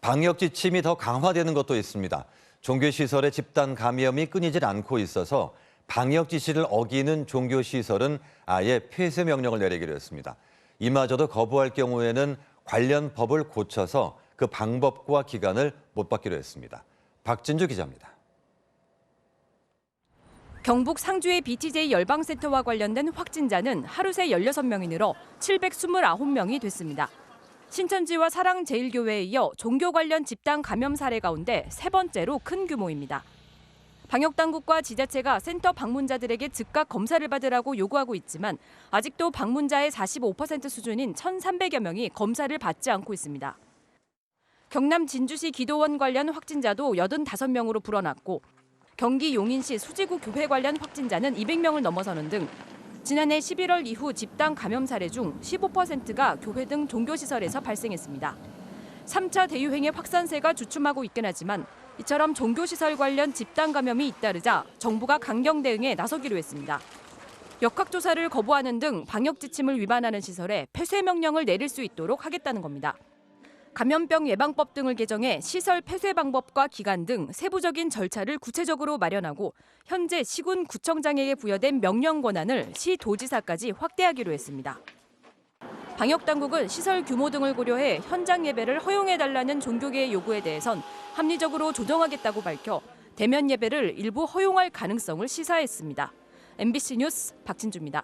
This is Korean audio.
방역 지침이 더 강화되는 것도 있습니다. 종교시설의 집단 감염이 끊이질 않고 있어서 방역 지시를 어기는 종교시설은 아예 폐쇄 명령을 내리기로 했습니다. 이마저도 거부할 경우에는 관련 법을 고쳐서 그 방법과 기간을 못 받기로 했습니다. 박진주 기자입니다. 경북 상주의 BTJ 열방센터와 관련된 확진자는 하루 새 16명이 늘어 729명이 됐습니다. 신천지와 사랑제일교회에 이어 종교 관련 집단 감염 사례 가운데 세 번째로 큰 규모입니다. 방역당국과 지자체가 센터 방문자들에게 즉각 검사를 받으라고 요구하고 있지만 아직도 방문자의 45% 수준인 1,300여 명이 검사를 받지 않고 있습니다. 경남 진주시 기도원 관련 확진자도 85명으로 불어났고 경기 용인시 수지구 교회 관련 확진자는 200명을 넘어서는 등 지난해 11월 이후 집단 감염 사례 중 15%가 교회 등 종교시설에서 발생했습니다. 3차 대유행의 확산세가 주춤하고 있긴 하지만 이처럼 종교시설 관련 집단 감염이 잇따르자 정부가 강경 대응에 나서기로 했습니다. 역학조사를 거부하는 등 방역 지침을 위반하는 시설에 폐쇄 명령을 내릴 수 있도록 하겠다는 겁니다. 감염병 예방법 등을 개정해 시설 폐쇄 방법과 기간 등 세부적인 절차를 구체적으로 마련하고 현재 시군 구청장에게 부여된 명령 권한을 시도지사까지 확대하기로 했습니다. 방역당국은 시설 규모 등을 고려해 현장 예배를 허용해달라는 종교계의 요구에 대해선 합리적으로 조정하겠다고 밝혀 대면 예배를 일부 허용할 가능성을 시사했습니다. MBC 뉴스 박진주입니다.